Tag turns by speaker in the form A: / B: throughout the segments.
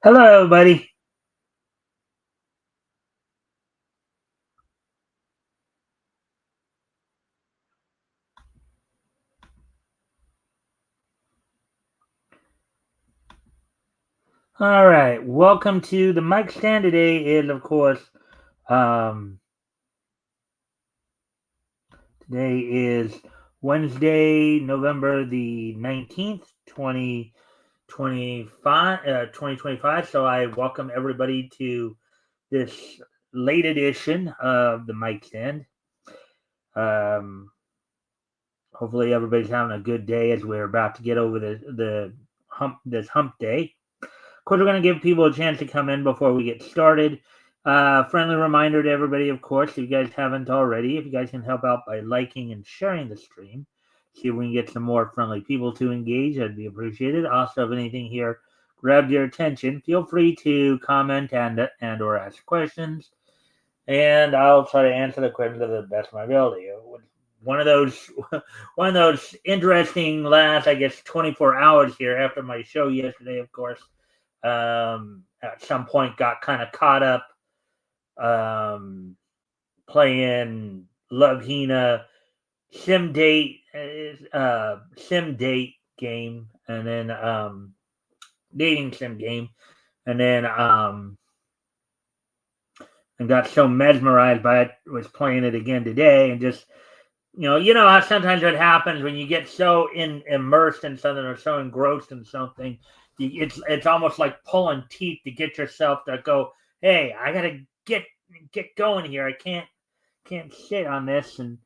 A: Hello, everybody. All right, welcome to the Mikestand. Today is, of course, um, today is Wednesday, November the 19th, 2025. So I welcome everybody to this late edition of the Mikestand. Um, Hopefully, everybody's having a good day as we're about to get over this hump day. Of course, we're going to give people a chance to come in before we get started. Friendly reminder to everybody, of course, if you guys haven't already, if you guys can help out by liking and sharing the stream, see if we can get some more friendly people to engage, that'd be appreciated. Also, if anything here grabbed your attention, feel free to comment and or ask questions, and I'll try to answer the questions to the best of my ability. One of those, one of those interesting last, I guess, 24 hours here after my show yesterday, of course. At some point got kind of caught up playing Love Hina sim date game, and then dating sim game, and then and got so mesmerized by it, was playing it again today, and just you know how sometimes what happens when you get so immersed in something or so engrossed in something, it's almost like pulling teeth to get yourself to go, hey, I gotta get going here. I can't sit on this, and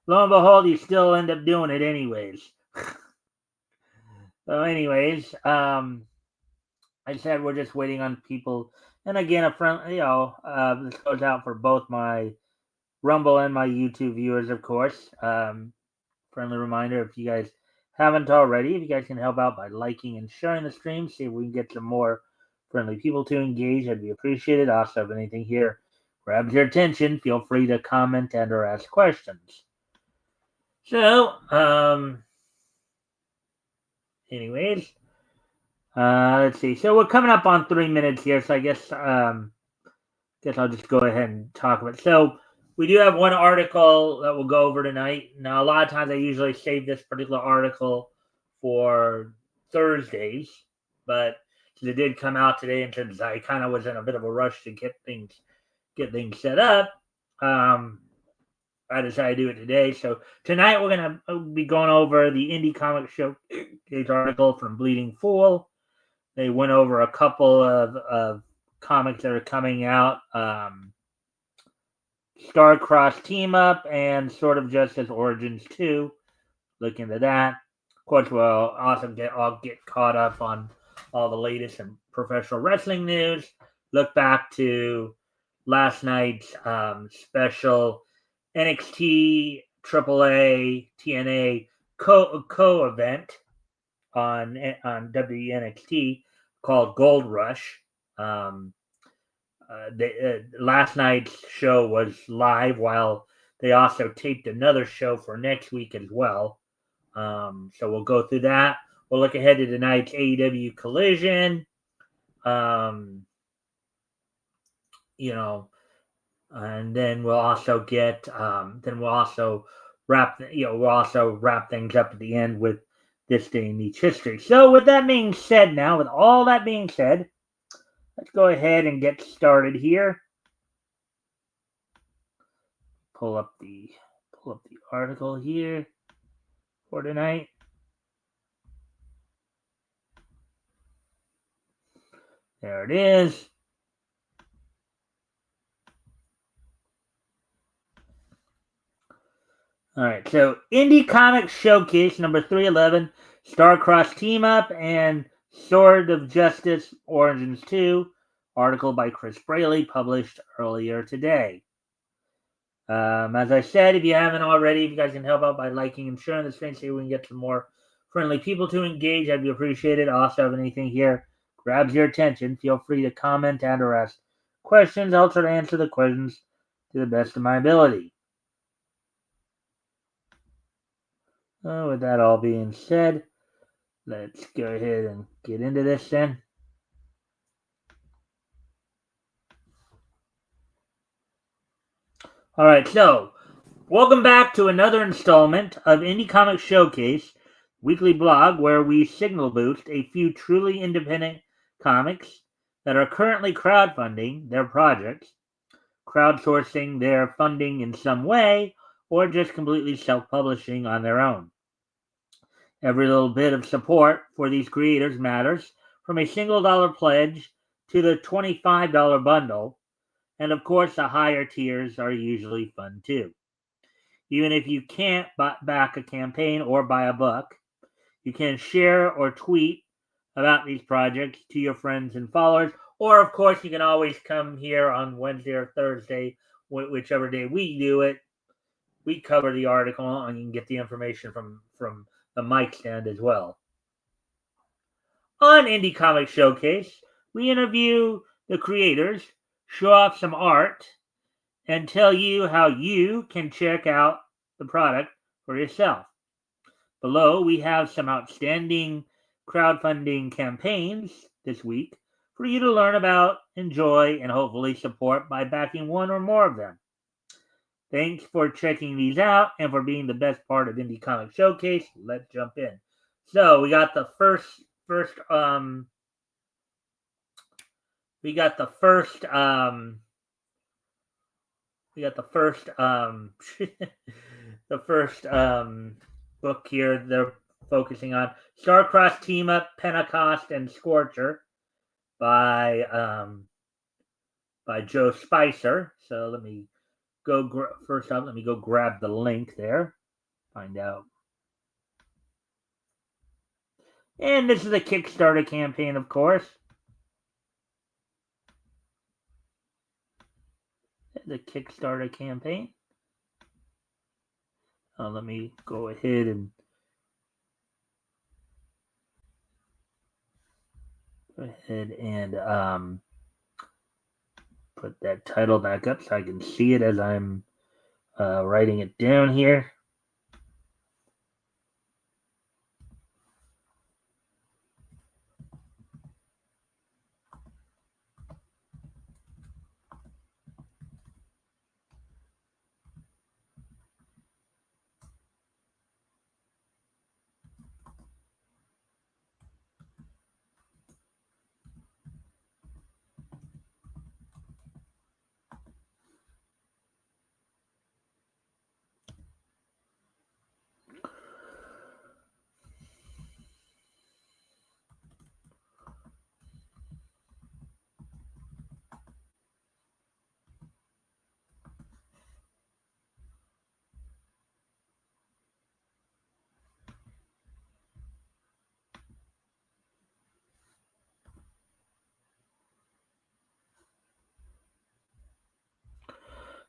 A: lo and behold, you still end up doing it anyways. So, anyways, I said we're just waiting on people, and again, a friend, this goes out for both my Rumble and my YouTube viewers, of course. Friendly reminder, if you guys haven't already, if you guys can help out by liking and sharing the stream, see if we can get some more friendly people to engage, that'd be appreciated. Also, if anything here grabs your attention, feel free to comment and or ask questions. So, anyways, let's see. So we're coming up on 3 minutes here, so I guess I'll just go ahead and talk about it. So we do have one article that we'll go over tonight. Now, a lot of times I usually save this particular article for Thursdays, but since it did come out today, and since I kind of was in a bit of a rush to get things set up, I decided to do it today. So tonight we're gonna be going over the Indie Comic Showcase article from Bleeding Fool. They went over a couple of comics that are coming out. Star-Crossed Team Up and Sword of Justice Origins 2. Look into that. Of course, we'll also get caught up on all the latest in professional wrestling news. Look back to last night's special NXT AAA TNA co event on WNXT called Gold Rush. Last night's show was live, while they also taped another show for next week as well. So we'll go through that. We'll look ahead to tonight's AEW Collision. You know, and then we'll also get. Then we'll also wrap. We'll also wrap things up at the end with this day in each history. So with that being said, now with all that being said, let's go ahead and get started here. Pull up the article here for tonight. There it is. All right, so Indie Comics Showcase number 311, Star-Crossed Team Up and Sword of Justice Origins 2, article by Chris Braley, published earlier today. As I said, if you haven't already, if you guys can help out by liking and sharing the stream, so we can get some more friendly people to engage, I'd be appreciated. Also, if anything here grabs your attention, feel free to comment and or ask questions. I'll try to answer the questions to the best of my ability. With that all being said, let's go ahead and get into this then. All right, so welcome back to another installment of Indie Comic Showcase, weekly blog where we signal boost a few truly independent comics that are currently crowdfunding their projects, crowdsourcing their funding in some way, or just completely self-publishing on their own. Every little bit of support for these creators matters, from a single dollar pledge to the $25 bundle, and of course the higher tiers are usually fun too. Even if you can't back a campaign or buy a book, you can share or tweet about these projects to your friends and followers. Or, of course, you can always come here on Wednesday or Thursday, whichever day we do it. We cover the article, and you can get the information from the Mikestand as well. On Indie Comic Showcase, we interview the creators, show off some art, and tell you how you can check out the product for yourself. Below, we have some outstanding crowdfunding campaigns this week for you to learn about, enjoy, and hopefully support by backing one or more of them. Thanks for checking these out and for being the best part of Indie Comic Showcase. Let's jump in. So we got the first we got the first the first book here they're focusing on, Star-Crossed Team Up, Pentecost and Scorcher by Joe Spicer. So let me go first off, let me go grab the link there, find out. And this is a Kickstarter campaign, of course. The Kickstarter campaign. Let me go ahead and put that title back up so I can see it as I'm writing it down here.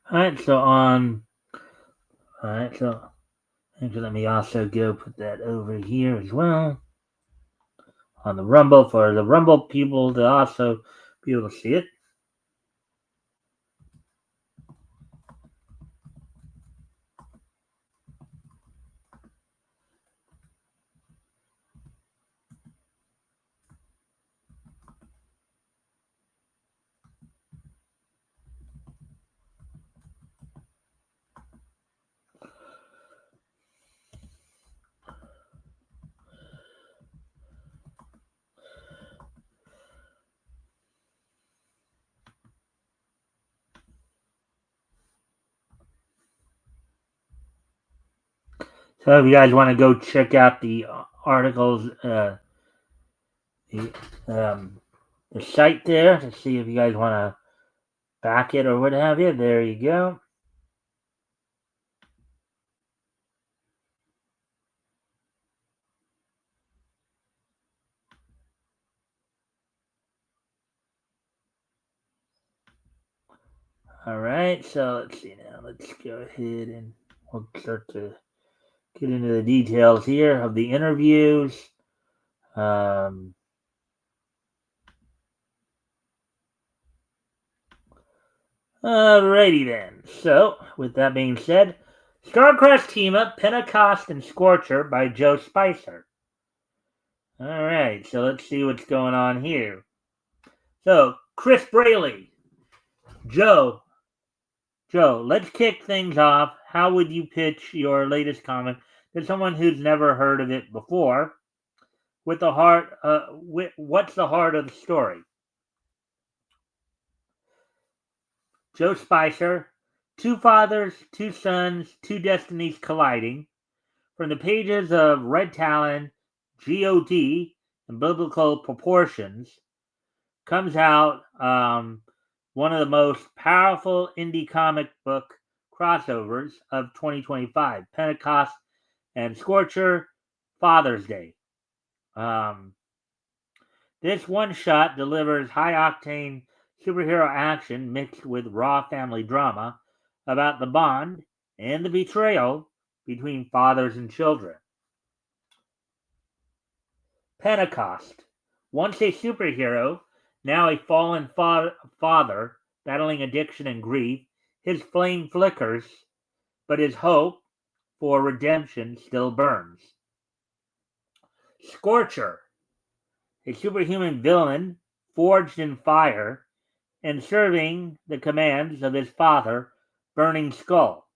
A: Alright, so let me also go put that over here as well on the Rumble for the Rumble people to also be able to see it. So if you guys want to go check out the articles, the site there to see if you guys want to back it or what have you, there you go. All right, so let's see now. Let's go ahead and we'll start to get into the details here of the interviews. Alrighty then. So, with that being said, Star-Crossed Team Up, Pentecost and Scorcher by Joe Spicer. Alright, so let's see what's going on here. So, Chris Braley, Joe Joe, let's kick things off. How would you pitch your latest comic to someone who's never heard of it before? With the heart, what's the heart of the story? Joe Spicer, two fathers, two sons, two destinies colliding. From the pages of Red Talon, God, and Biblical Proportions, comes out one of the most powerful indie comic book crossovers of 2025, Pentecost and Scorcher, Father's Day. This one shot delivers high octane superhero action mixed with raw family drama about the bond and the betrayal between fathers and children. Pentecost. Once a superhero, now a fallen father battling addiction and grief, his flame flickers, but his hope for redemption still burns. Scorcher. A superhuman villain forged in fire and serving the commands of his father, Burning Skull,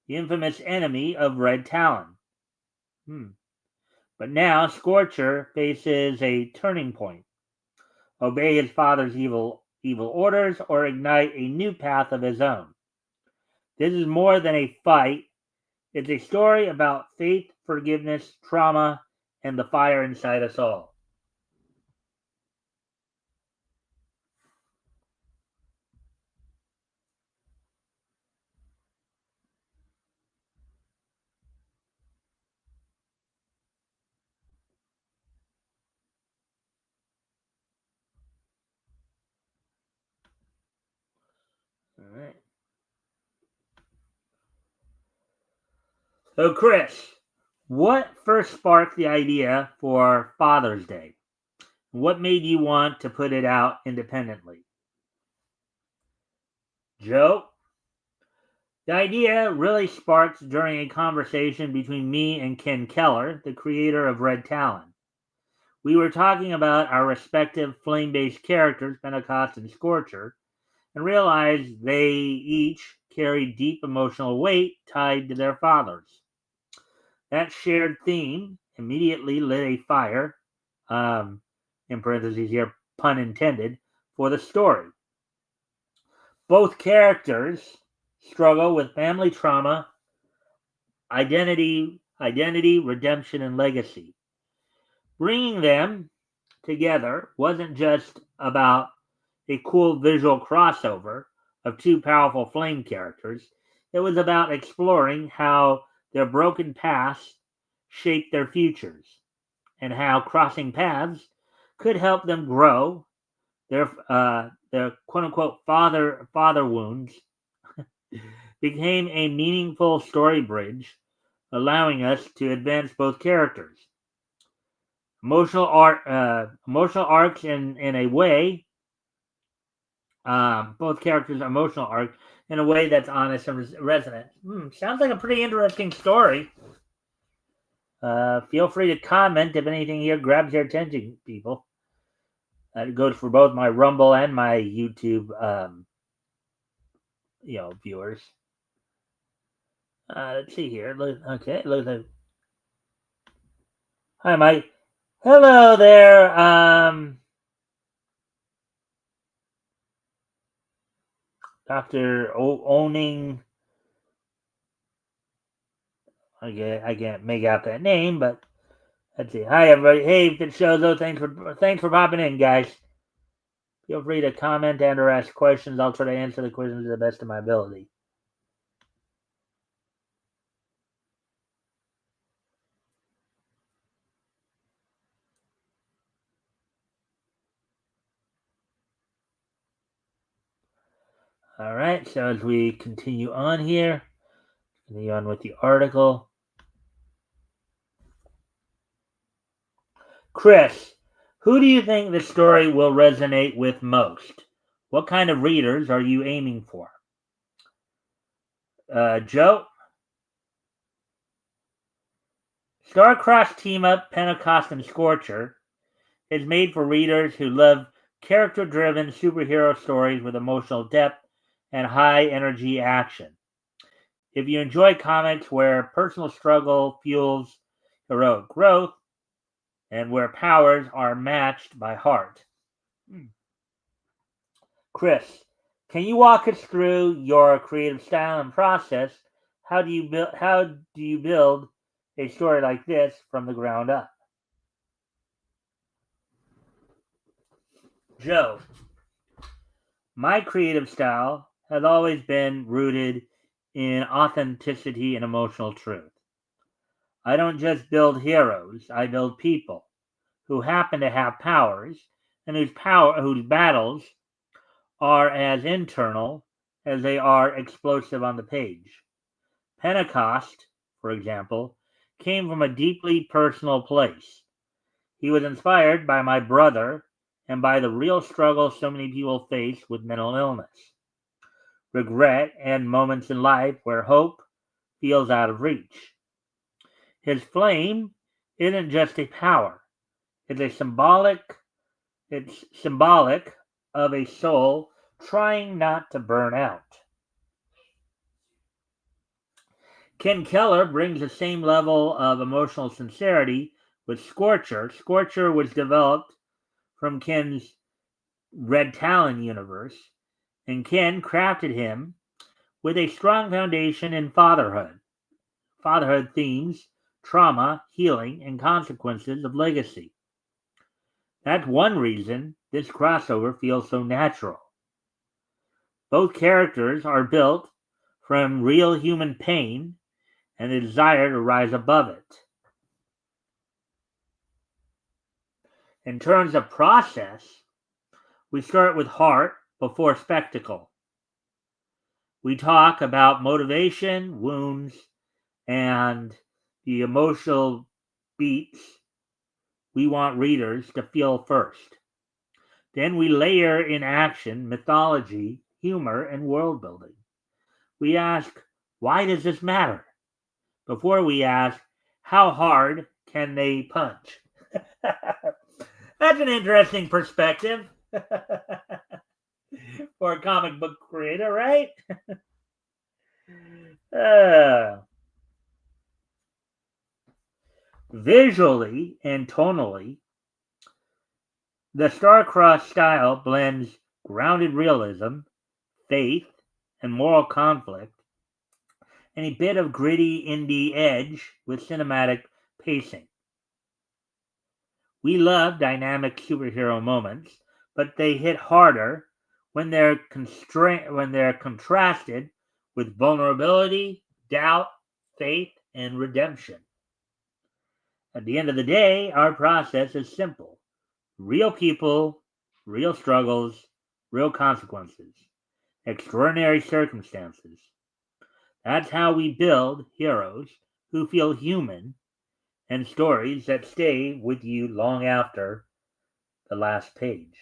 A: the infamous enemy of Red Talon. But now Scorcher faces a turning point. Obey his father's evil orders or ignite a new path of his own. This is more than a fight. It's a story about faith, forgiveness, trauma, and the fire inside us all. All right. So, Chris, what first sparked the idea for Father's Day? What made you want to put it out independently? Joe? The idea really sparked during a conversation between me and Ken Keller, the creator of Red Talon. We were talking about our respective flame-based characters, Pentecost and Scorcher, and realized they each carried deep emotional weight tied to their fathers. That shared theme immediately lit a fire, in parentheses here, pun intended, for the story. Both characters struggle with family trauma, identity, redemption, and legacy. Bringing them together wasn't just about a cool visual crossover of two powerful flame characters. It was about exploring how their broken pasts shaped their futures and how crossing paths could help them grow their quote unquote father wounds became a meaningful story bridge, allowing us to advance both characters. Emotional arcs in a way. Both characters' emotional arc in a way that's honest and resonant. Sounds like a pretty interesting story. Feel free to comment if anything here grabs your attention, people. It goes for both my Rumble and my YouTube, viewers. Let's see here. Okay, looks like. Hi, Mike. Hello there. Dr. Owning. I can't make out that name, but let's see. Hi, everybody. Hey, Fit Shozo. Thanks for popping in, guys. Feel free to comment and or ask questions. I'll try to answer the questions to the best of my ability. All right, so as we continue on here, continue on with the article. Chris, who do you think the story will resonate with most? What kind of readers are you aiming for? Joe? Star-Crossed team-up Pentecost and Scorcher is made for readers who love character-driven superhero stories with emotional depth and high energy action. If you enjoy comics where personal struggle fuels heroic growth and where powers are matched by heart. Chris, can you walk us through your creative style and process? How do you build a story like this from the ground up? Joe, my creative style has always been rooted in authenticity and emotional truth. I don't just build heroes, I build people who happen to have powers and whose battles are as internal as they are explosive on the page. Pentecost, for example, came from a deeply personal place. He was inspired by my brother and by the real struggle so many people face with mental illness, regret, and moments in life where hope feels out of reach. His flame isn't just a power, it's a symbolic of a soul trying not to burn out. Ken Keller brings the same level of emotional sincerity with Scorcher. Scorcher was developed from Ken's Red Talon universe, and Ken crafted him with a strong foundation in fatherhood themes, trauma, healing, and consequences of legacy. That's one reason this crossover feels so natural. Both characters are built from real human pain and the desire to rise above it. In terms of process, we start with heart before spectacle. We talk about motivation, wounds, and the emotional beats we want readers to feel first. Then we layer in action, mythology, humor, and world building. We ask, why does this matter? Before we ask, how hard can they punch? That's an interesting perspective for a comic book creator, right? Visually and tonally, the star-crossed style blends grounded realism, faith, and moral conflict, and a bit of gritty indie edge with cinematic pacing. We love dynamic superhero moments, but they hit harder when they're contrasted with vulnerability, doubt, faith, and redemption. At the end of the day, our process is simple. Real people, real struggles, real consequences, extraordinary circumstances. That's how we build heroes who feel human and stories that stay with you long after the last page.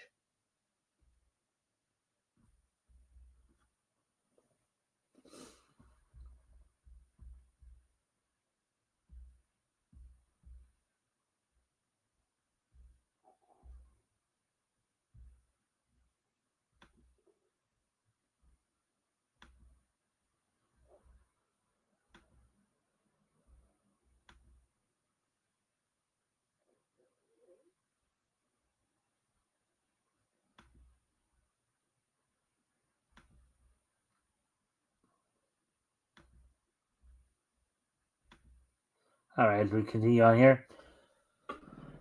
A: All right, as we continue on here.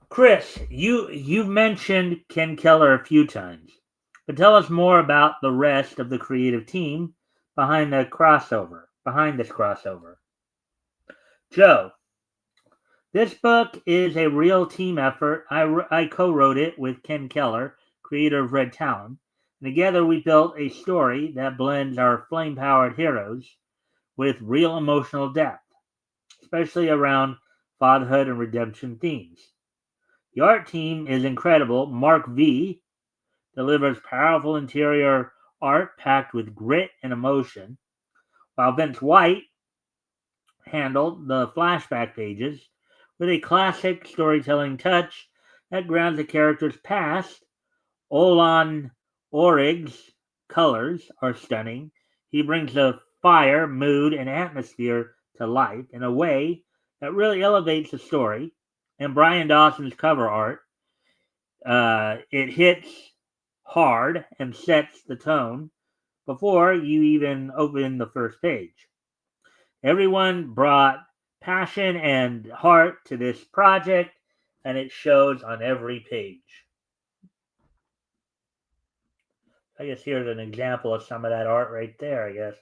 A: Chris, you've mentioned Ken Keller a few times, but tell us more about the rest of the creative team behind this crossover. Joe, this book is a real team effort. I co-wrote it with Ken Keller, creator of Red Talon. Together we built a story that blends our flame-powered heroes with real emotional depth, especially around fatherhood and redemption themes. The art team is incredible. Mark V delivers powerful interior art packed with grit and emotion, while Vince White handled the flashback pages with a classic storytelling touch that grounds the character's past. Olan Orig's colors are stunning, He brings the fire, mood, and atmosphere to life in a way that really elevates the story. And Brian Dawson's cover art, it hits hard and sets the tone before you even open the first page. Everyone brought passion and heart to this project, and it shows on every page. I guess here's an example of some of that art right there, I guess.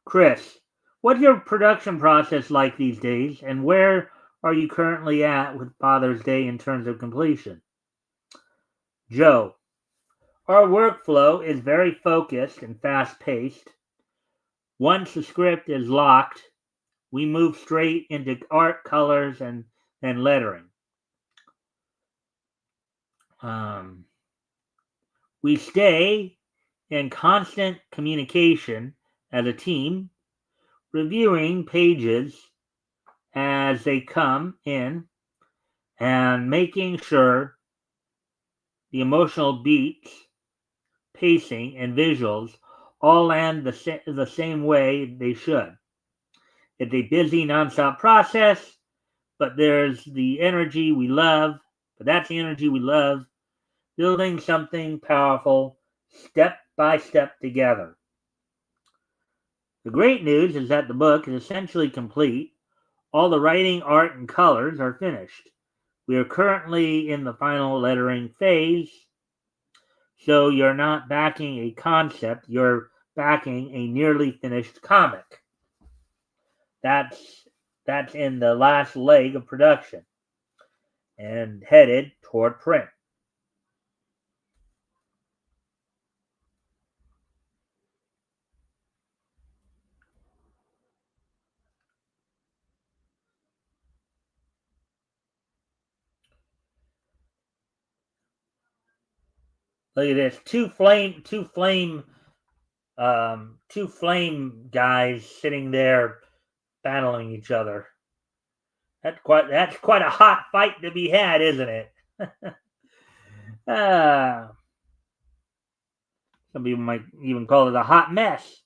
A: Chris, what's your production process like these days, and where are you currently at with Father's Day in terms of completion? Joe, our workflow is very focused and fast paced. Once the script is locked, we move straight into art, colors, and lettering. We stay in constant communication as a team, reviewing pages as they come in and making sure the emotional beats, pacing, and visuals all land the same way they should. It's a busy, nonstop process, but there's the energy we love. But that's the energy we love, building something powerful step by step together. The great news is that the book is essentially complete. All the writing, art, and colors are finished. We are currently in the final lettering phase, so you're not backing a concept, you're backing a nearly finished comic. That's in the last leg of production and headed toward print. Look at this. Two flame guys sitting there battling each other. That's quite a hot fight to be had, isn't it? uh, some people might even call it a hot mess.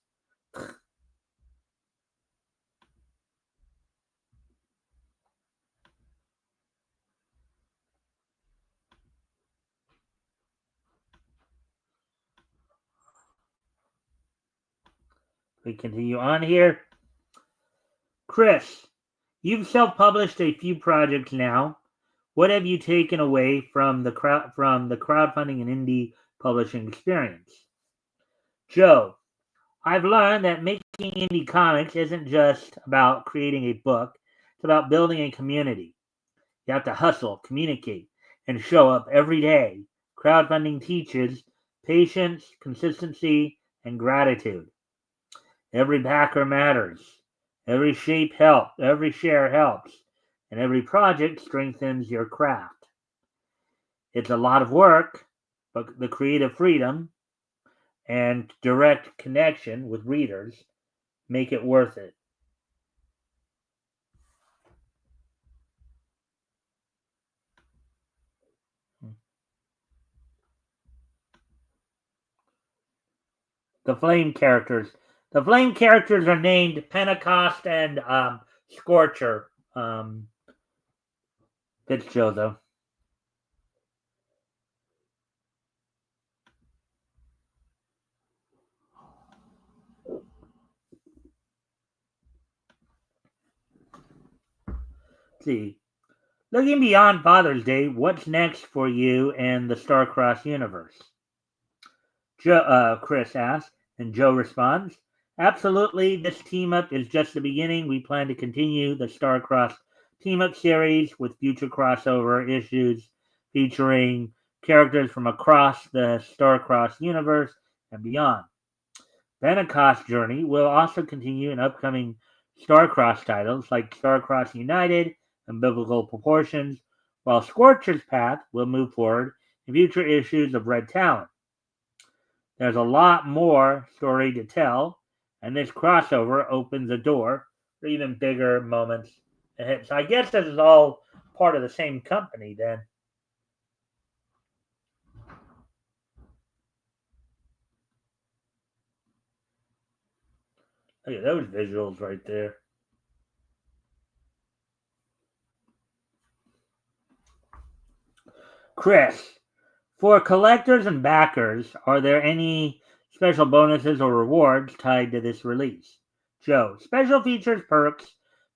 A: We continue on here. Chris, you've self-published a few projects now. What have you taken away from the crowdfunding and indie publishing experience? Joe, I've learned that making indie comics isn't just about creating a book, it's about building a community. You have to hustle, communicate, and show up every day. Crowdfunding teaches patience, consistency, and gratitude. Every backer matters. Every share helps, and every project strengthens your craft. It's a lot of work, but the creative freedom and direct connection with readers make it worth it. The flame characters. The flame characters are named Pentecost and Scorcher. Fitzjoe, though. Let's see. Looking beyond Father's Day, what's next for you and the Starcross universe? Chris asks, and Joe responds, absolutely, this team up is just the beginning. We plan to continue the Starcross team up series with future crossover issues featuring characters from across the Starcross universe and beyond. Pentecost Journey will also continue in upcoming Starcross titles like Starcross United and Biblical Proportions, while Scorcher's Path will move forward in future issues of Red Talon. There's a lot more story to tell, and this crossover opens a door or even bigger moments ahead. So I guess this is all part of the same company then. Look at those visuals right there. Chris, for collectors and backers, are there any special bonuses or rewards tied to this release? Joe, special features, perks,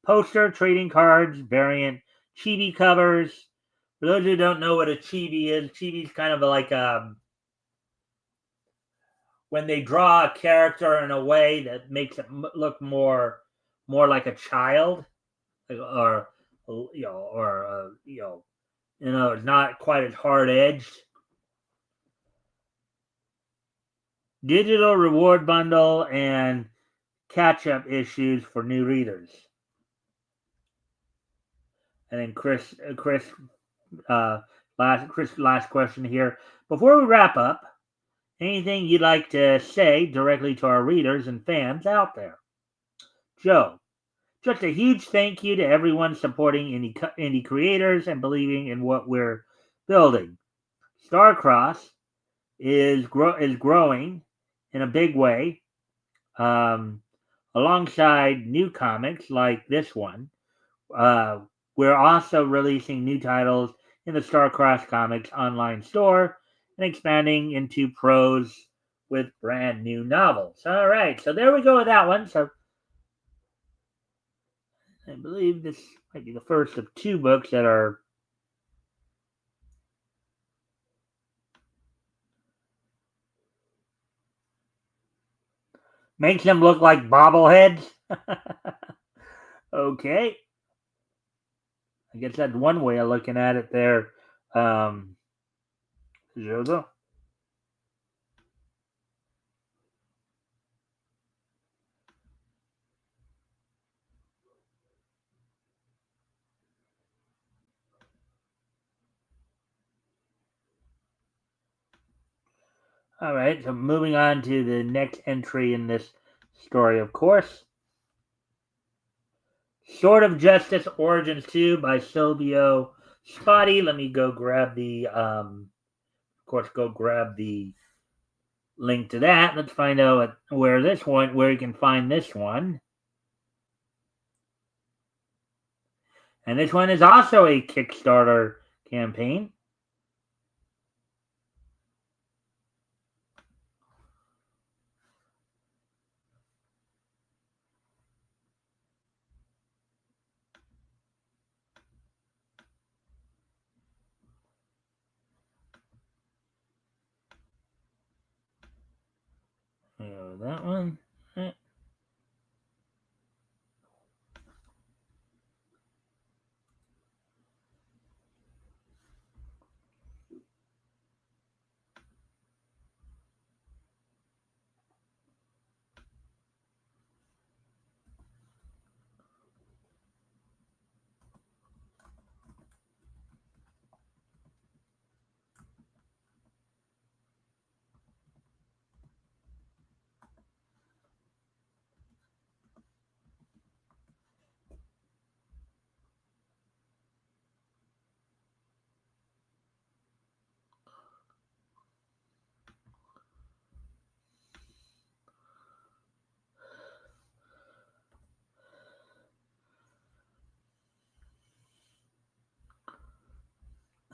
A: poster, trading cards, variant chibi covers. For those who don't know what a chibi is kind of like when they draw a character in a way that makes it look more like a child, or it's not quite as hard edged. Digital reward bundle and catch up issues for new readers. And then Chris, last question here. Before we wrap up, anything you'd like to say directly to our readers and fans out there? Joe, just a huge thank you to everyone supporting indie creators and believing in what we're building. Starcross is growing in a big way, alongside new comics like this one. We're also releasing new titles in the Starcross Comics online store and expanding into prose with brand new novels. All right, so there we go with that one. So I believe this might be the first of two books that are makes them look like bobbleheads. Okay. I guess that's one way of looking at it there. Jojo. All right, so moving on to the next entry in this story, of course. Sword of Justice Origins 2 by Silvio Spotty. Let me go grab the link to that. Let's find out where you can find this one. And this one is also a Kickstarter campaign. That one.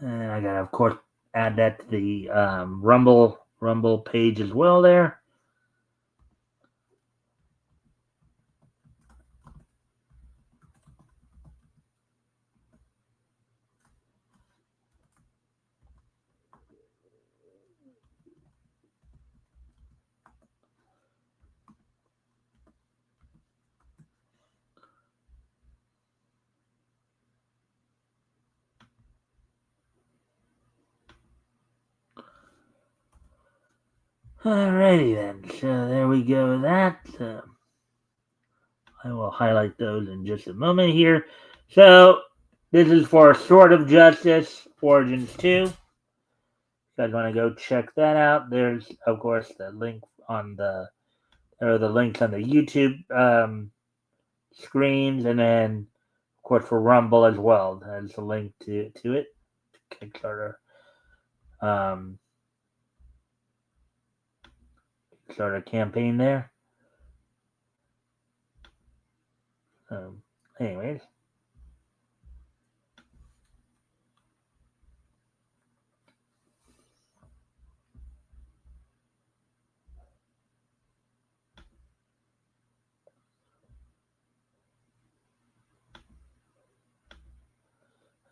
A: And I gotta, of course, add that to the Rumble page as well there. Alrighty then, so there we go with that. I will highlight those in just a moment here. So this is for Sword of Justice Origins 2. If you guys want to go check that out, there's of course the link on the links on the YouTube screens, and then of course for Rumble as well. There's a link to it, Kickstarter. Um, Kickstarter campaign there. Anyways.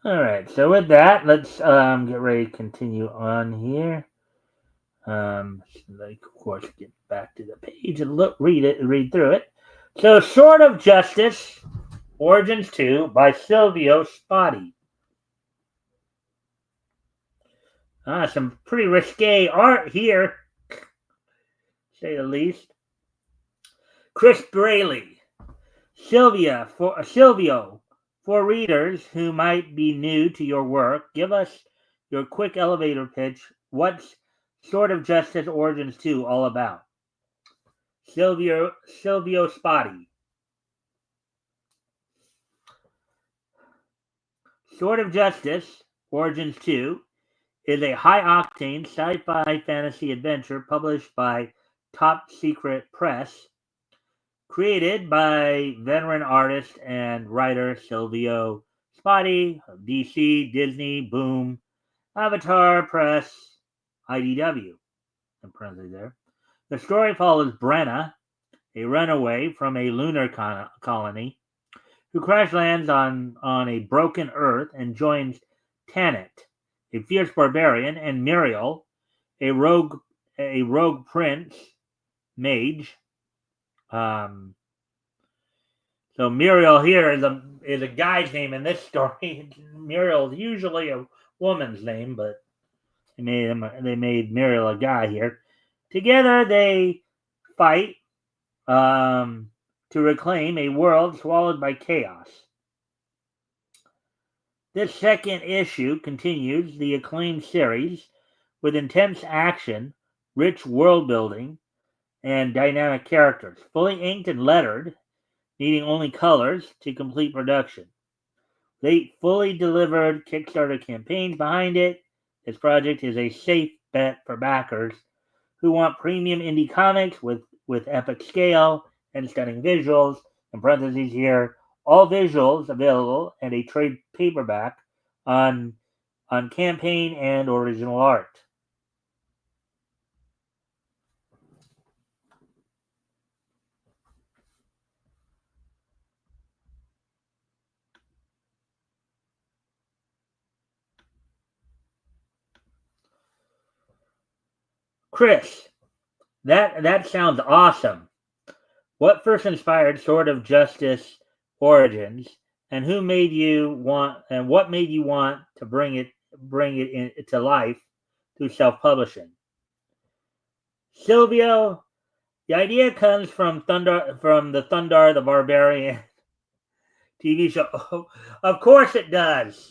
A: All right, so with that, let's get ready to continue on here. Like, of course, get back to the page and read through it. So, Sword of Justice, Origins 2 by Silvio Spati. Some pretty risque art here, to say the least. Chris Braley, Silvio, for readers who might be new to your work, give us your quick elevator pitch. What's Sword of Justice Origins 2 all about? Silvio Spati. Sword of Justice Origins 2 is a high-octane sci-fi fantasy adventure published by Top Secret Press, created by veteran artist and writer Silvio Spati of DC, Disney, Boom, Avatar Press, IDW. In parentheses there. The story follows Brenna, a runaway from a lunar colony, who crash lands on a broken Earth and joins Tanit, a fierce barbarian, and Muriel, a rogue prince mage. So Muriel here is a guy's name in this story. Muriel is usually a woman's name, but they made Muriel a guy here. Together they fight to reclaim a world swallowed by chaos. This second issue continues the acclaimed series with intense action, rich world building, and dynamic characters, fully inked and lettered, needing only colors to complete production. They fully delivered Kickstarter campaigns behind it. This project is a safe bet for backers who want premium indie comics with epic scale and stunning visuals. In parentheses here, all visuals available and a trade paperback on campaign and original art. Chris, that sounds awesome. What first inspired Sword of Justice Origins, and what made you want to bring it to life through self-publishing? Silvio, the idea comes from the Thundar the Barbarian TV show. Oh, of course it does.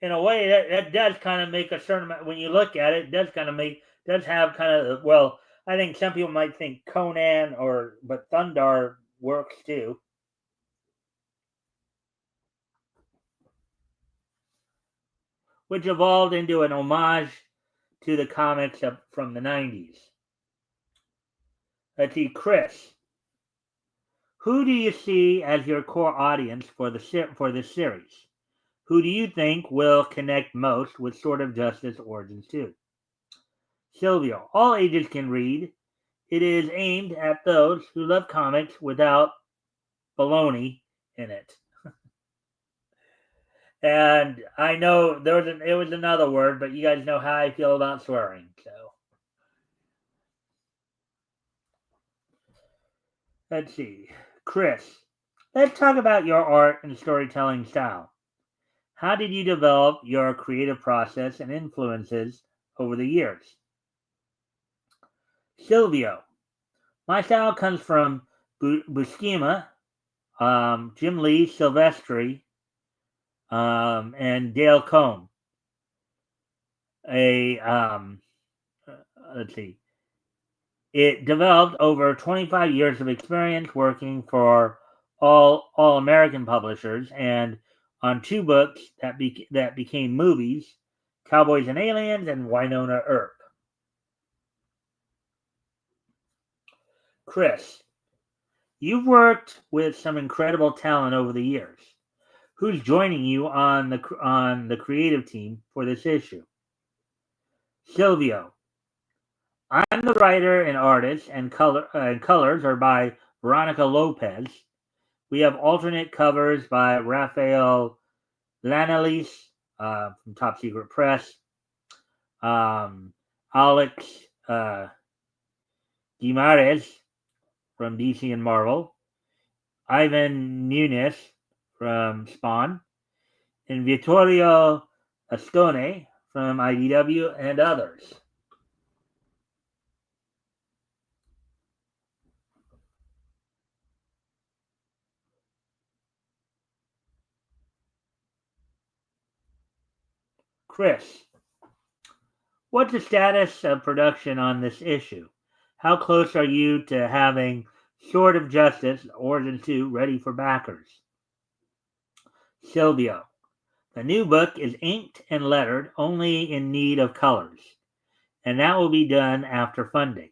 A: In a way, that does kind of make a certain amount, when you look at it, it does have kind of, well, I think some people might think Conan but Thundar works too. Which evolved into an homage to the comics from the 90s. Let's see, Chris. Who do you see as your core audience for this series? Who do you think will connect most with Sword of Justice Origins 2? Silvio, all ages can read. It is aimed at those who love comics without baloney in it. And I know it was another word, but you guys know how I feel about swearing. So let's see. Chris, let's talk about your art and storytelling style. How did you develop your creative process and influences over the years? Silvio, my style comes from Buscema, Jim Lee, Silvestri, and Dale Cohn. Let's see. It developed over 25 years of experience working for all American publishers and on two books that became movies, Cowboys and Aliens and Winona Earp. Chris, you've worked with some incredible talent over the years. Who's joining you on the creative team for this issue? Silvio, I'm the writer and artist, and colors are by Veronica Lopez. We have alternate covers by Rafael Lanalis from Top Secret Press, Alex Guimarães from DC and Marvel, Ivan Nunes from Spawn, and Vittorio Ascone from IDW and others. Chris, what's the status of production on this issue? How close are you to having Sword of Justice Origin 2 ready for backers? Silvio, the new book is inked and lettered, only in need of colors, and that will be done after funding.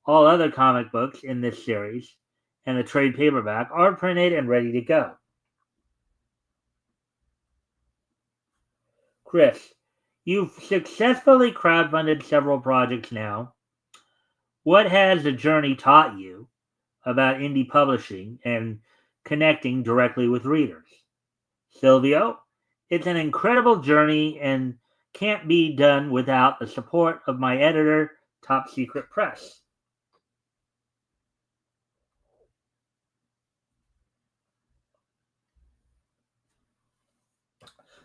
A: All other comic books in this series and the trade paperback are printed and ready to go. Chris, you've successfully crowdfunded several projects now. What has the journey taught you about indie publishing and connecting directly with readers? Silvio, it's an incredible journey and can't be done without the support of my editor, Top Secret Press.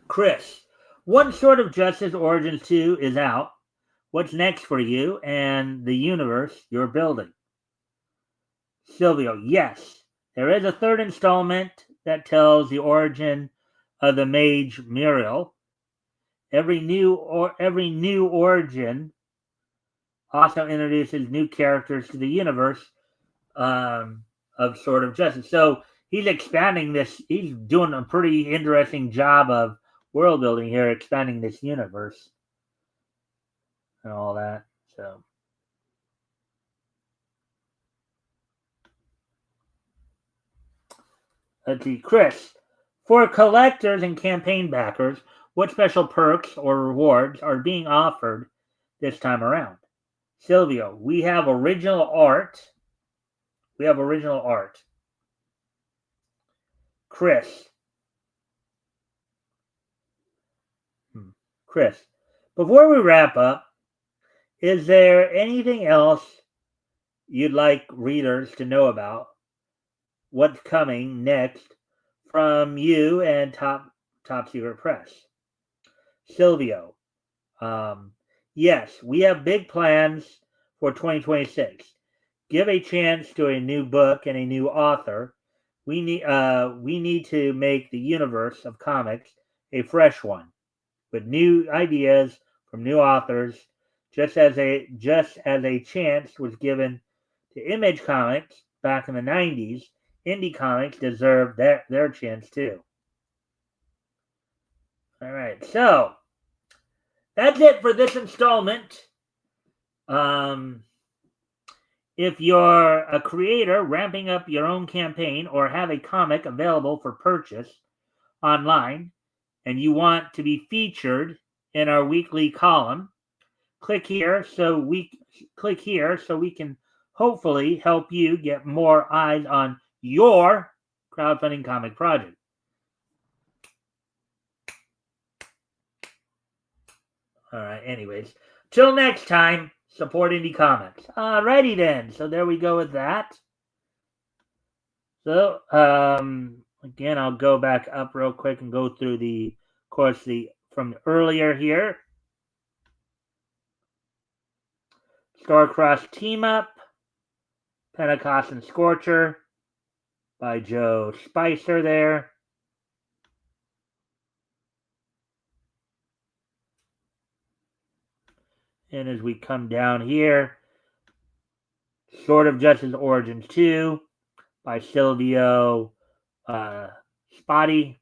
A: Chris, One Sword of Justice Origins 2 is out. What's next for you and the universe you're building? Silvio, yes. There is a third installment that tells the origin of the mage Muriel. Every new origin also introduces new characters to the universe of Sword of Justice. So he's expanding this. He's doing a pretty interesting job of world building here, expanding this universe and all that. So let's see, Chris. For collectors and campaign backers, what special perks or rewards are being offered this time around? Silvio, we have original art. Chris. Chris, before we wrap up, is there anything else you'd like readers to know about what's coming next from you and Top Secret Press? Silvio, yes, we have big plans for 2026. Give a chance to a new book and a new author. We need to make the universe of comics a fresh one with new ideas from new authors, just as a chance was given to Image Comics back in the 90s. Indie comics deserve their chance too. All right, so that's it for this installment. If you're a creator ramping up your own campaign or have a comic available for purchase online and you want to be featured in our weekly column, click here so we can hopefully help you get more eyes on your crowdfunding comic project. All right, anyways, till next time, support indie comics. Alrighty then, so there we go with that. So again, I'll go back up real quick and go through from earlier here. Starcross Team Up, Pentecost and Scorcher by Joe Spicer there. And as we come down here, Sword of Justice Origins 2 by Silvio Spotty.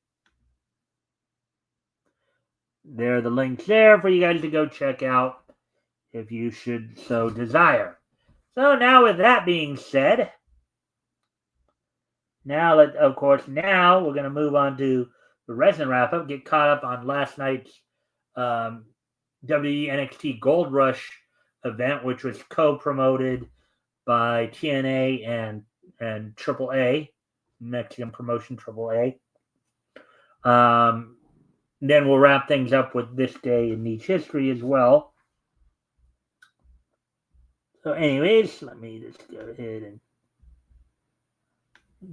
A: There are the links there for you guys to go check out if you should so desire. So now with that being said, now we're going to move on to the wrestling wrap-up, get caught up on last night's WWE NXT Gold Rush event, which was co-promoted by TNA and AAA, Mexican promotion AAA. Then we'll wrap things up with this day in niche history as well. So anyways, let me just go ahead and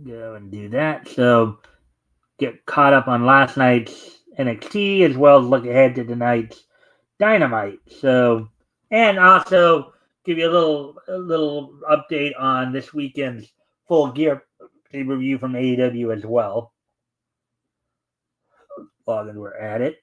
A: go and do that. So get caught up on last night's NXT as well as look ahead to tonight's Dynamite. So, and also give you a little update on this weekend's Full Gear pay-per-view from AEW as well. While we're at it.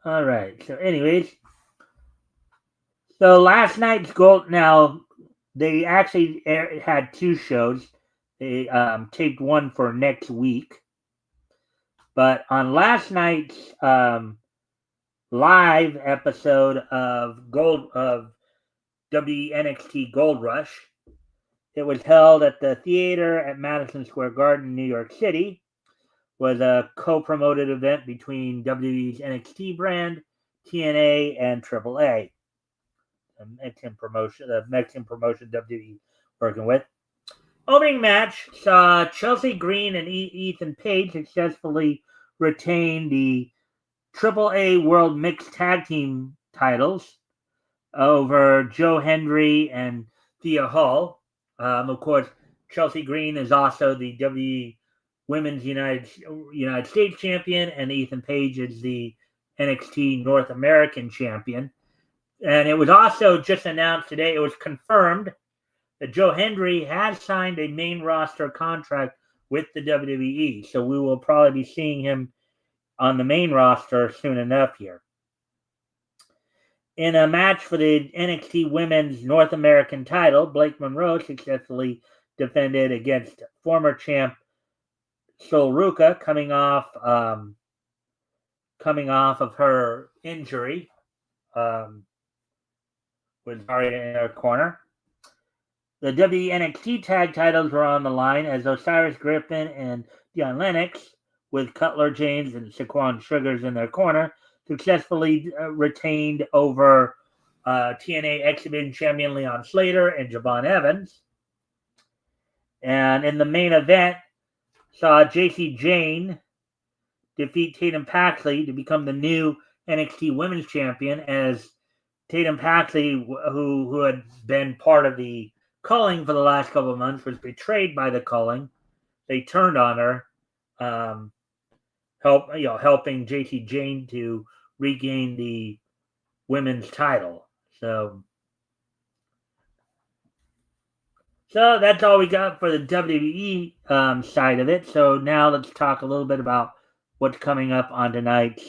A: All right. So, anyways, so last night's Gold. Now they actually had two shows. They taped one for next week, but on last night's live episode of WNXT Gold Rush, it was held at the theater at Madison Square Garden, New York City. Was a co-promoted event between WWE's NXT brand, TNA, and AAA. The Mexican promotion WWE working with. Opening match saw Chelsea Green and Ethan Page successfully retain the AAA World Mixed Tag Team titles over Joe Hendry and Thea Hall. Of course, Chelsea Green is also the WWE Women's United States champion, and Ethan Page is the NXT North American champion. And it was also just announced today, it was confirmed that Joe Hendry has signed a main roster contract with the WWE. So we will probably be seeing him on the main roster soon enough here. In a match for the NXT Women's North American title, Blake Monroe successfully defended against former champ Sol Ruca, coming off of her injury, with Daria in her corner. The WNXT tag titles were on the line as Osiris Griffin and Dion Lennox, with Cutler James and Shaquan Sugars in their corner, successfully retained over TNA X-Division champion Leon Slater and Javon Evans. And in the main event, saw JC Jane defeat Tatum Paxley to become the new NXT Women's Champion, as Tatum Paxley, who had been part of the culling for the last couple of months, was betrayed by the culling. They turned on her, helping JC Jane to regain the women's title. So that's all we got for the WWE side of it. So now let's talk a little bit about what's coming up on tonight's.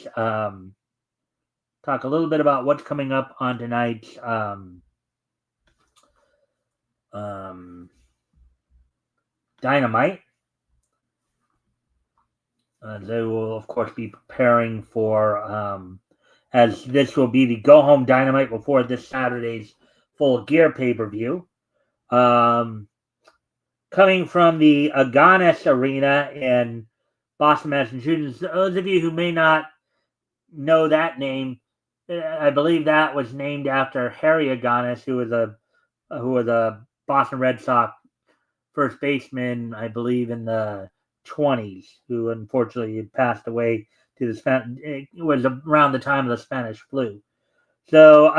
A: Dynamite. They will, of course, be preparing for, as this will be the go-home Dynamite before this Saturday's Full Gear pay-per-view. Coming from the Agganis Arena in Boston, Massachusetts. Those of you who may not know that name, I believe that was named after Harry Agganis, who was a Boston Red Sox first baseman, I believe, in the 20s, who unfortunately had passed away to the it was around the time of the Spanish flu. So,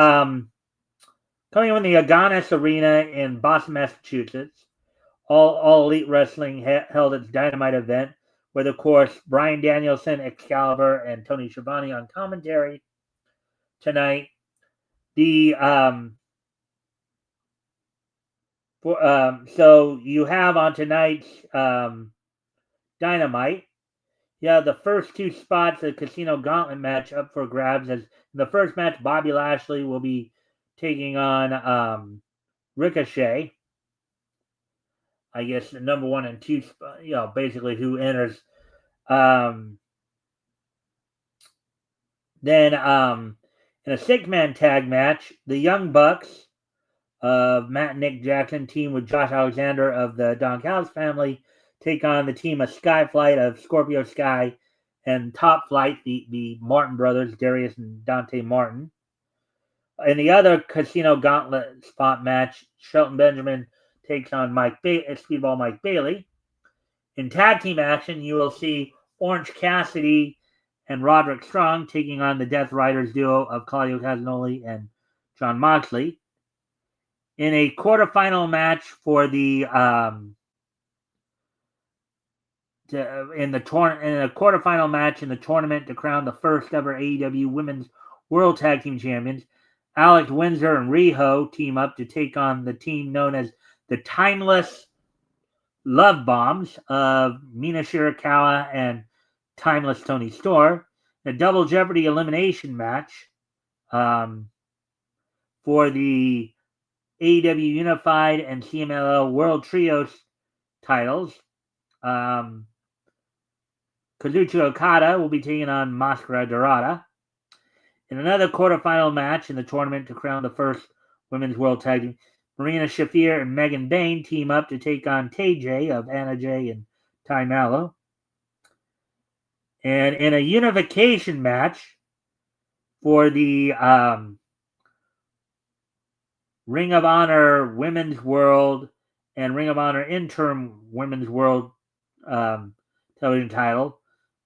A: coming from the Agganis Arena in Boston, Massachusetts, All Elite Wrestling held its Dynamite event with, of course, Bryan Danielson, Excalibur, and Tony Schiavone on commentary tonight. The So you have on tonight's Dynamite. Yeah, the first two spots of the Casino Gauntlet match up for grabs. As in the first match, Bobby Lashley will be taking on Ricochet. I guess the number 1 and 2, basically who enters. Then in a 6-man tag match, the Young Bucks of Matt and Nick Jackson team with Josh Alexander of the Don Callis family take on the team of Skyflight of Scorpio Sky and Top Flight, the Martin brothers, Darius and Dante Martin. In the other Casino Gauntlet spot match, Shelton Benjamin takes on Speedball Mike Bailey. In tag team action, you will see Orange Cassidy and Roderick Strong taking on the Death Riders duo of Claudio Castagnoli and Jon Moxley. In a quarterfinal match for the in a quarterfinal match in the tournament to crown the first ever AEW Women's World Tag Team Champions, Alex Windsor and Riho team up to take on the team known as the Timeless Love Bombs of Mina Shirakawa and Timeless Tony Storr. A double Jeopardy elimination match for the AEW Unified and CMLL World Trios titles. Kazuchika Okada will be taking on Mascara Dorada. In another quarterfinal match in the tournament to crown the first Women's World Tag Team, Marina Shafir and Megan Bain team up to take on Tay J of Anna J and Ty Mallow. And in a unification match for the Ring of Honor Women's World and Ring of Honor Interim Women's World television title,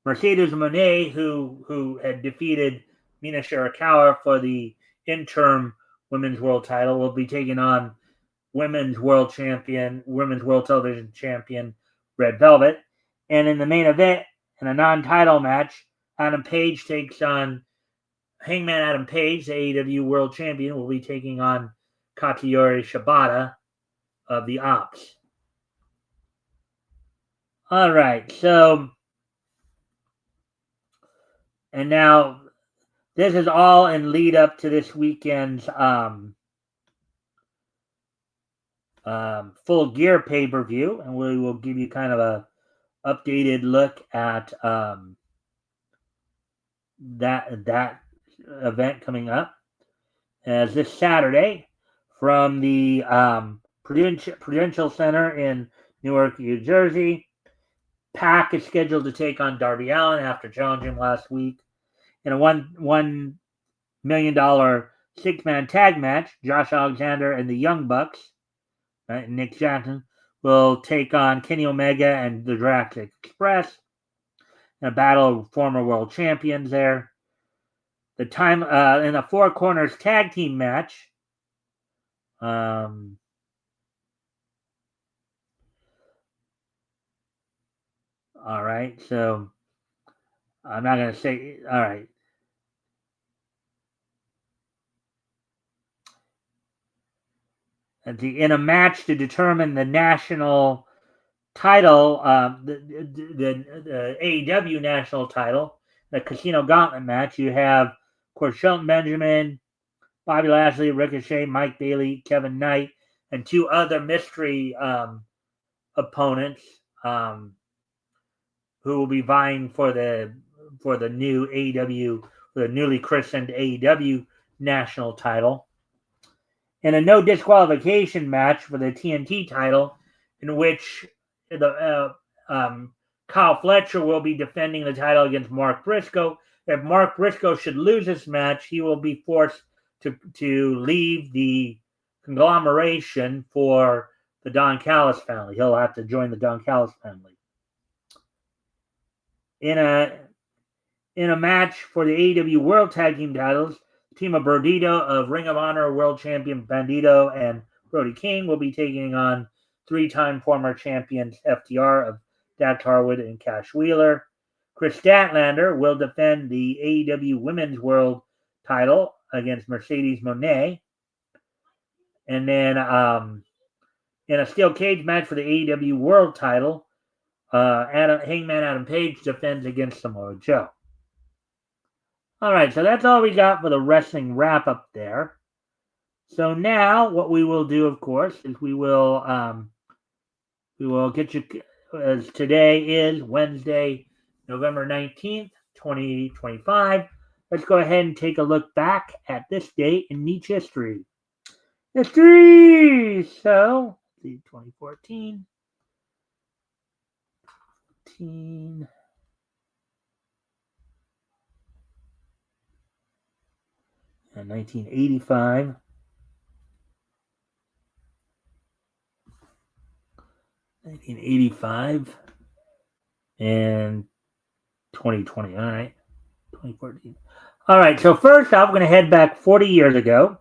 A: Mercedes Moné, who had defeated Mina Shirakawa for the interim Women's World title, will be taking on Women's World Television Champion Red Velvet. And in the main event, in a non-title match, Adam Page takes on Hangman Adam Page, the AEW World Champion, will be taking on Katsuyori Shibata of the Ops. All right, so, and now this is all in lead up to this weekend's Full Gear pay-per-view, and we will give you kind of a updated look at that event coming up. As this Saturday, from the Prudential Center in Newark, New Jersey, Pac is scheduled to take on Darby Allin after challenging him last week in a $1 million 6-man tag match. Josh Alexander and the Young Bucks, Nick Jackson, will take on Kenny Omega and the Jurassic Express in a battle of former world champions there. The time in a Four Corners tag team match. All right, so I'm not going to say. All right. In a match to determine the national title, the AEW national title, the Casino Gauntlet match, you have, of course, Shelton Benjamin, Bobby Lashley, Ricochet, Mike Bailey, Kevin Knight, and 2 other mystery opponents who will be vying for the new AEW, for the newly christened AEW national title. In a no disqualification match for the TNT title, in which the Kyle Fletcher will be defending the title against Mark Briscoe. If Mark Briscoe should lose this match, he will be forced to leave the conglomeration for the Don Callis family. He'll have to join the Don Callis family. In a match for the AEW World Tag Team titles, the team of Bandito of Ring of Honor World Champion Bandito and Brody King will be taking on 3-time former champions FTR of Dax Harwood and Cash Wheeler. Chris Statlander will defend the AEW Women's World title against Mercedes Moné. And then in a steel cage match for the AEW World Title, Hangman Adam Page defends against Samoa Joe. All right, so that's all we got for the wrestling wrap up there. So now, what we will do, of course, is we will get you. As today is Wednesday, November 19th, 2025. Let's go ahead and take a look back at this date in Niche history. History! So, 2014. 1985. 1985 and 2020. All right. 2014. All right. So first off, we're going to head back 40 years ago.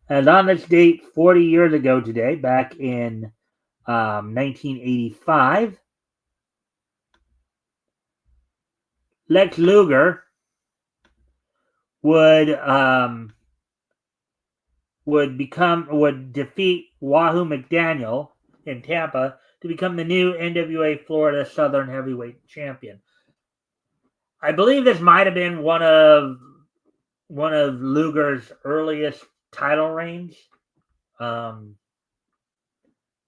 A: And on this date, 40 years ago today, back in 1985, Lex Luger would defeat Wahoo McDaniel in Tampa to become the new NWA Florida Southern Heavyweight Champion. I believe this might have been one of Luger's earliest title reigns. I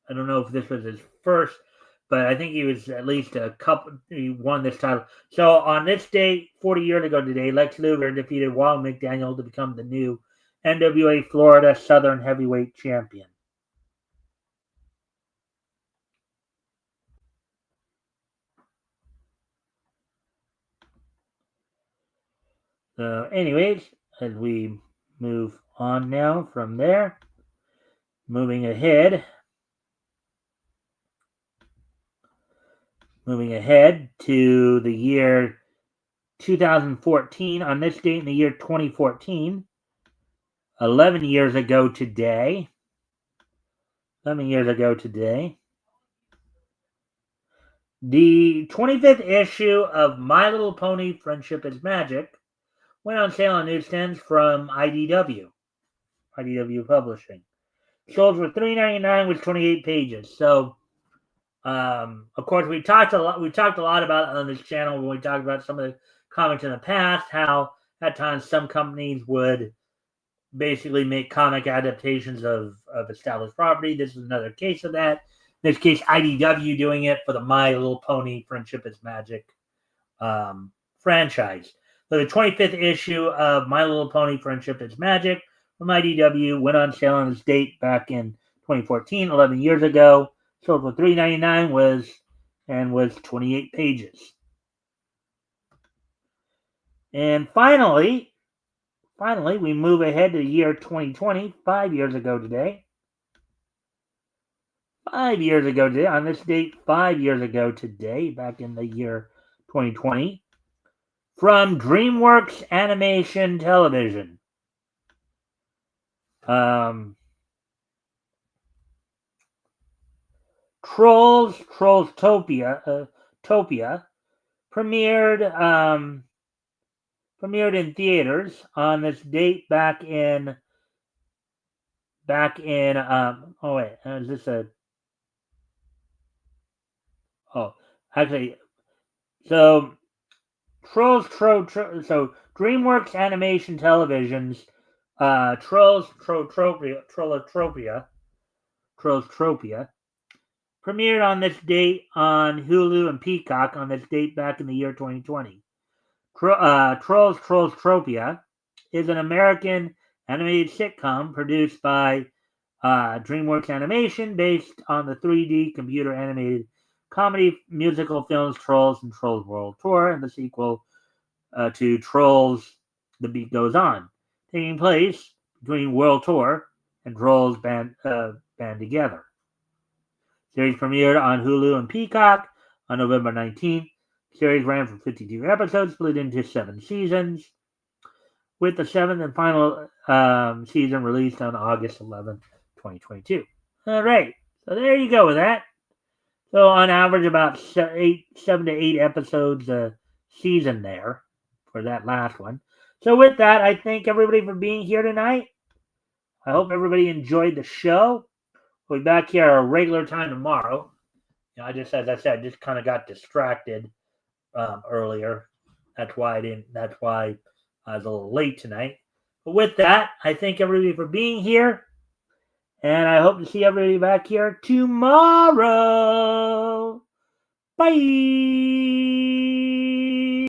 A: don't know if this was his first, but I think he was at least a couple. He won this title. So on this date, 40 years ago today, Lex Luger defeated Wahoo McDaniel to become the new NWA Florida Southern Heavyweight Champion. So anyways, as we move on now from there, moving ahead to the year 2014. On this date in the year 2014, 11 years ago today, the 25th issue of My Little Pony Friendship is Magic went on sale on newsstands from IDW Publishing. Sold for $3.99 with 28 pages. So, of course, we talked a lot about it on this channel when we talked about some of the comics in the past, how at times some companies would basically make comic adaptations of established property. This is another case of that. In this case, IDW doing it for the My Little Pony Friendship is Magic franchise. So the 25th issue of My Little Pony Friendship is Magic from IDW went on sale on this date back in 2014, 11 years ago. Sold for $3.99 was 28 pages. And finally, we move ahead to the year 2020, 5 years ago today. 5 years ago today, on this date, 5 years ago today, back in the year 2020, from DreamWorks Animation Television. Trollstopia premiered in theaters on this date back in so DreamWorks Animation Television's Trollstopia premiered on this date on Hulu and Peacock on this date back in the year 2020. Trollstopia is an American animated sitcom produced by DreamWorks Animation based on the 3D computer animated comedy musical films Trolls and Trolls World Tour and the sequel to Trolls The Beat Goes On, taking place between World Tour and Trolls Band Together. Series premiered on Hulu and Peacock on November 19th. Series ran for 52 episodes, split into 7 seasons, with the 7th and final season released on August 11th, 2022. All right, so there you go with that. So on average, about 7 to 8 episodes a season there for that last one. So with that, I thank everybody for being here tonight. I hope everybody enjoyed the show. We'll be back here at our regular time tomorrow. As I said, just kind of got distracted earlier. That's why I was a little late tonight. But with that, I thank everybody for being here. And I hope to see everybody back here tomorrow. Bye.